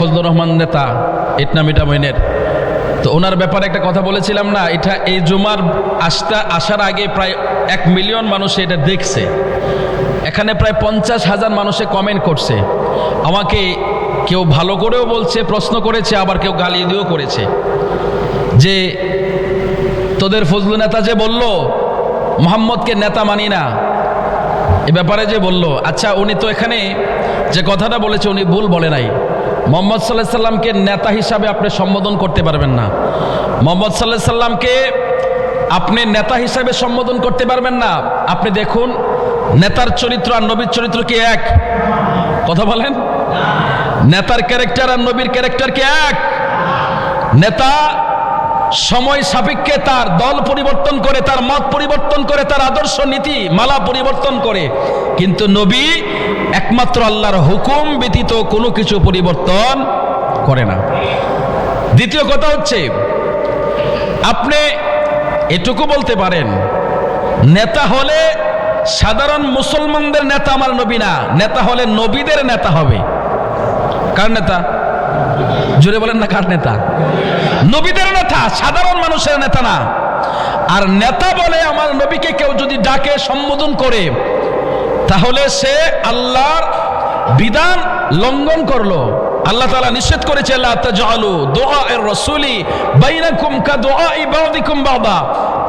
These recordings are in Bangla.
ফজলুর রহমান নেতা ইটনামিটা মইনের, তো ওনার ব্যাপারে একটা কথা বলেছিলাম না, এটা এই জুমার আসার আগে প্রায় 1 মিলিয়ন মানুষ এটা দেখছে। এখানে প্রায় 50,000 মানুষে কমেন্ট করছে, আমাকে কেউ ভালো করেও বলছে, প্রশ্ন করেছে, আবার কেউ গালি দিয়েও করেছে যে তোদের ফজলু নেতা যে বলল মোহাম্মদকে নেতা মানি না, এ ব্যাপারে যে বলল, আচ্ছা উনি তো এখানে যে কথাটা বলেছে উনি ভুল বলে নাই। মোহাম্মদ সাল্লাল্লাহু আলাইহি সাল্লামকে নেতা হিসাবে আপনি সম্বোধন করতে পারবেন না। মোহাম্মদ সাল্লাল্লাহু আলাইহি সাল্লামকে আপনি নেতা হিসাবে সম্বোধন করতে পারবেন না। আপনি দেখুন নেতার চরিত্র আর নবীর চরিত্র কি এক? কথা বলেন, নেতার ক্যারেক্টার আর নবীর ক্যারেক্টার কি এক? নেতা সময় সাপেক্ষে তার দল পরিবর্তন করে, তার মত পরিবর্তন করে, তার আদর্শ নীতি মালা পরিবর্তন করে, কিন্তু নবী একমাত্র আল্লাহর হুকুম ব্যতীত কোনো কিছু পরিবর্তন করে না। দ্বিতীয় কথা হচ্ছে, আপনি এটুকু বলতে পারেন নেতা হলে সাধারণ মুসলমানদের নেতা আমার নবী না, নেতা হলে নবীদের নেতা হবে। কার নেতা? জোরে বলেন না, কার নেতা? নবীদের নেতা, সাধারণ মানুষের নেতা না। আর নেতা বলে আমার নবীকে কেউ যদি ডাকে, সম্বোধন করে, তাহলে সে আল্লাহর বিধান লঙ্ঘন করলো। আল্লাহ তাআলা নিষেধ করেছে, লা তাজআলু দুআ'আর রাসূলি বাইনাকুম কাদুআই বাযিকুম বাযা,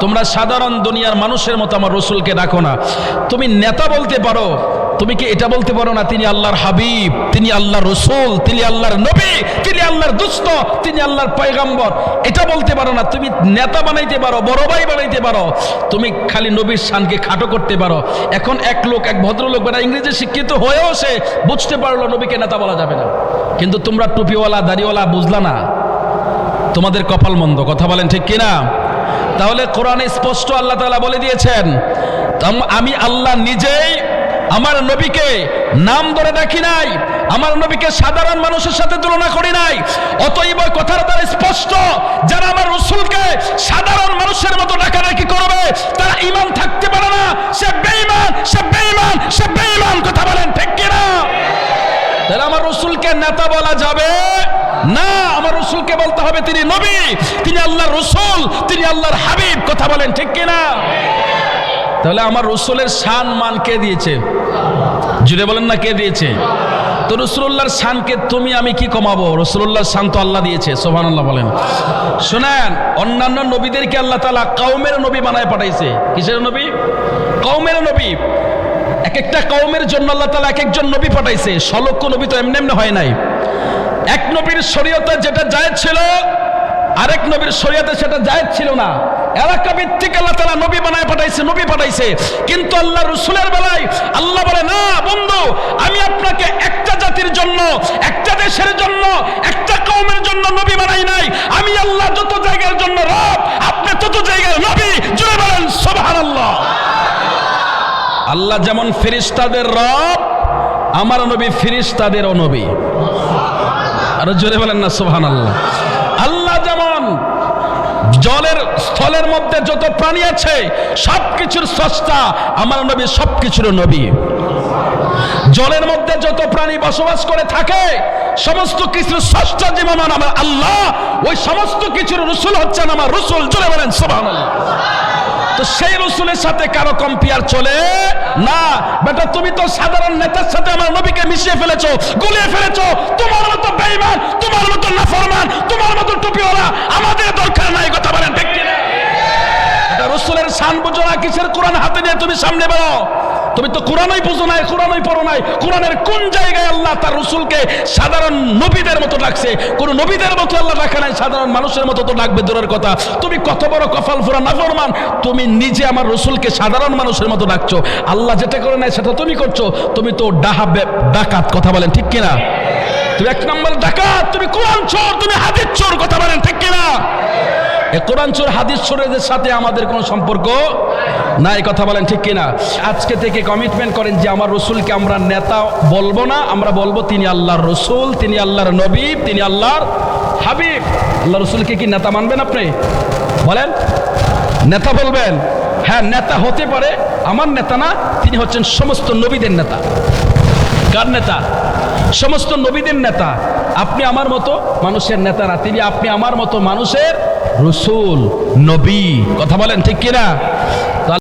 তোমরা সাধারণ দুনিয়ার মানুষের মতো আমার রাসূলকে ডাকো না। তুমি নেতা বলতে পারো, তুমি কি এটা বলতে পারো না তিনি আল্লাহর হাবিব, তিনি আল্লাহর রাসূল, তিনি আল্লাহর নবী, তিনি আল্লাহর দোস্ত, তিনি আল্লাহর পয়গম্বর? এটা বলতে পারো না। তুমি নেতা বানাইতে পারো, বড় ভাই বানাইতে পারো, তুমি খালি নবীর শানকে খাটো করতে পারো। এখন এক ভদ্রলোক বেটা ইংরেজি শিক্ষিত হয়েও সে বুঝতে পারলো নবীকে নেতা বলা যাবে না, কিন্তু তোমরা টুপিওয়ালা দাড়িওয়ালা বুঝলা না, তোমাদের কপাল মন্দ। কথা বলেন ঠিক কিনা? তাহলে কোরআনে স্পষ্ট আল্লাহ তাআলা বলে দিয়েছেন, আমি আল্লাহ নিজেই আমার নবীকে নাম ধরে ডাকি নাই, আমার নবীকে সাধারণ মানুষের সাথে তুলনা করি নাই। অতএব কথার দ্বারা স্পষ্ট, যারা আমার রাসূলকে সাধারণ মানুষের মতো ডাকাডাকি করবে তারা ঈমান থাকতে পারে না, সে বেঈমান, সে বেঈমান, সে বেঈমান। কথা বলেন ঠিক কিনা? তাহলে আমার রাসূলকে নেতা বলা যাবে না, আমার রাসূলকে বলতে হবে তিনি নবী, তিনি আল্লাহর রাসূল, তিনি আল্লাহর হাবিব। কথা বলেন ঠিক কিনা? তাহলে আমার রাসূলের শান মান কে দিয়েছে? জুড়ে বলেন না, কে দিয়েছে? তো রাসূলুল্লাহর শানকে তুমি আমি কি কমাবো? রাসূলুল্লাহর শান তো আল্লাহ দিয়েছে। সুবহানাল্লাহ বলেন। শুনেন, অন্যান্য নবীদেরকে আল্লাহ তাআলা কওমের নবী বানায় পাঠাইছে। কিসের নবী? কওমের নবী। এক একটা কওমের জন্য আল্লাহ তাআলা এক একজন নবী পাঠাইছে। 6 লক্ষ নবী তো এমনি এমনি হয় নাই। এক নবীর শরীয়তে যেটা জায়েজ ছিল, আরেক নবীর শরীয়তে সেটা জায়েজ ছিল না। এলাকা ভিত্তিক আল্লাহ তাআলা নবী বানায় পাঠাইছে, নবী পাঠাইছে। কিন্তু আল্লাহ রাসূলের বেলায় আল্লাহ বলে, না বন্ধু, আমি আপনাকে একটা জাতির জন্য, একটা দেশের জন্য, একটা কওমের জন্য নবী বানাই নাই। আমি আল্লাহ যত জায়গার জন্য রব, আপনি তত জায়গার নবী। জোরে বলেন সুবহানাল্লাহ। আল্লাহ যেমন ফেরেশতাদের রব, আমার নবী ফেরেশতাদেরও নবী। আর জোরে বলেন না সুবহানাল্লাহ। আল্লাহ যেমন জলের স্থলের মধ্যে যত প্রাণী আছে সবকিছুর স্রষ্টা, আমার নবী সবকিছুর নবী। জলের মধ্যে যত প্রাণী বসবাস করে থাকে সমস্ত কিছুর স্রষ্টা যেমন আমার আল্লাহ, ওই সমস্ত কিছুর রাসূল হচ্ছেন আমার রাসূল। জোরে বলেন সুবহানাল্লাহ। তো সেই রাসূলের সাথে কারো কম্পেয়ার চলে না। বেটা তুমি তো সাধারণ নেতার সাথে আমার নবীকে মিশিয়ে ফেলেছো, গুলিয়ে ফেলেছো। তোমার মতো বেঈমান, তোমার মতো নাফরমান, তোমার মতো টুপিওয়ালা আমাদের দরকার নাই। কথা বলেন ঠিক কিনা? এটা রাসূলের শান বুঝো না, কিসের কোরআন হাতে নিয়ে তুমি সামনে বেরো? তুমি তো কোরআনই বুঝো নাই, কোরআনই পড়ো নাই। কোরআনের কোন জায়গায় আল্লাহ তার রাসূলকে সাধারণ নবীদের মতো ডাকছে? কোন নবীদের মতো আল্লাহ ডাকে নাই, সাধারণ মানুষের মতো তো ডাকবে দূরের কথা। তুমি কত বড় কপাল ফোরা নাফরমান, তুমি নিজে আমার রাসূলকে সাধারণ মানুষের মতো ডাকছো। আল্লাহ যেটা করে নাই সেটা তুমি করছো। তুমি তো ডাকাত। কথা বলেন ঠিক কিনা? তুমি 1 নম্বর ডাকাত, তুমি কোরআন চোর, তুমি হাদিস চোর। কথা বলেন ঠিক কিনা? এই কোরআন চোর হাদিস চোরের সাথে আমাদের কোনো সম্পর্ক নাই। কথা বলেন ঠিক কিনা? আজকে থেকে কমিটমেন্ট করেন যে আমার রাসূলকে আমরা নেতা বলবো না, আমরা বলবো তিনি আল্লাহর রাসূল, তিনি আল্লাহর নবী, তিনি আল্লাহর হাবিব। আল্লাহ রাসূলকে কি নেতা মানবেন আপনি? বলেন, নেতা বলবেন? হ্যাঁ, নেতা হতে পারে, আমার নেতা না। তিনি হচ্ছেন সমস্ত নবীদের নেতা। কার নেতা? সমস্ত নবীদের নেতা। আপনি আমার মতো মানুষের নেতা না, তিনি আপনি আমার মতো মানুষের রসুল, নবী। কথা বলেন ঠিক কিনা?